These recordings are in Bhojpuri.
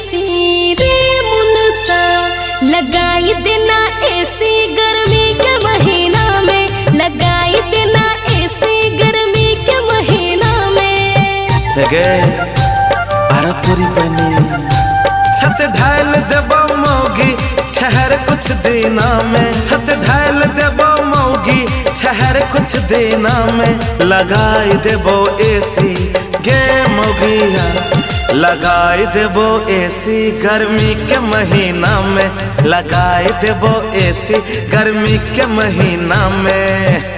एसी रे मुनसा लगाई देना एसी गर्मी के महीना में, लगाई देना एसी गर्मी के महीना में। अरे तेरी बनी छत ढाल देबो मौगी ठहर कुछ दिना में, छत ढाल देबो मौगी ठहर कुछ दिना में, लगाई देबो एसी गे मौगिया, लगाई देबो एसी गर्मी के महीना में, लगाई देबो एसी गर्मी के महीना में।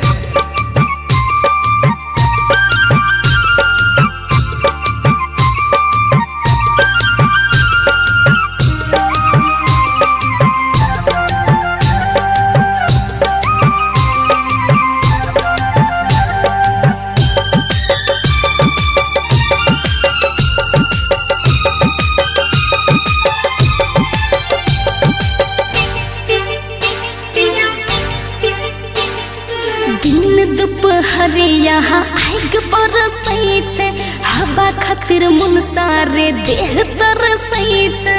दुपहरिया आग बरसै छै, हवा खातिर मन सारे देह तरसै छै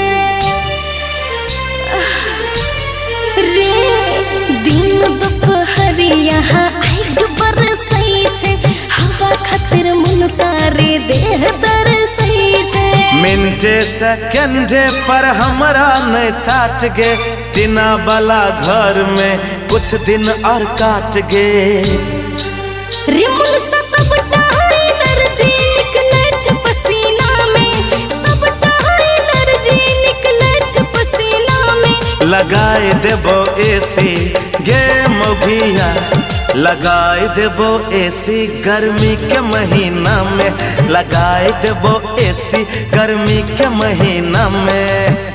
रे। दिन दुपहरिया आग बरसै छै, हवा खातिर मन सारे देह तरसै छै। मिनटे सेकंडे पर हमरा नहीं छाट गे, टीना वाला घर में कुछ दिन और काट गे। रिमुन से सबटा एनर्जी निकले छ पसीना में, सबटा एनर्जी निकले छ पसीना में। लगाए देबो एसी गे मौगिया, लगाए देबो एसी गर्मी के महीना में, लगाए देबो एसी गर्मी के महीना में।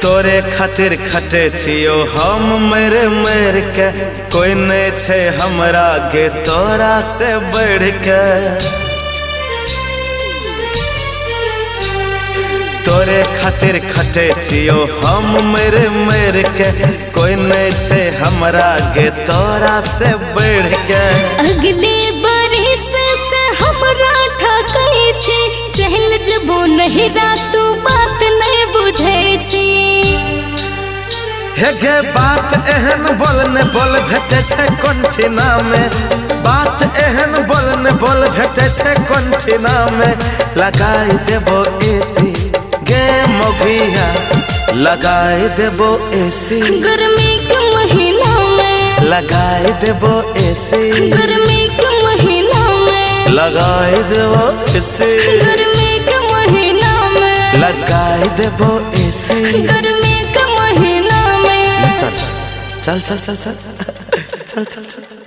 तोरे खातिर खटे छियो हम मर मर के, कोई नहीं छे हमरा गे तोरा से बढ़ के। तोरे खातिर खटे छियो हम मर मर के, कोई नहीं छे हमरा गे तोरा से बढ़ के। अगले बरिस से हमरा ठकै छी, चहल जबो नहीं रातू बात नहीं बुझै छी। हे गे बात एहन बोलने बोल भेटे छै कोनठिना में, बात एहन बोलने बोल भेटे छै कोनठिना में। लगाई देबो एसी गे मौगिया, लगाई देबो एसी गर्मी के महीना में, लगाई देबो एसी गर्मी के महीना में, लगाई देबो एसी गर्मी के महीना में, लगाई देबो एसी गर्मी के महीना में। चल चल चल चल चल चल चल चल।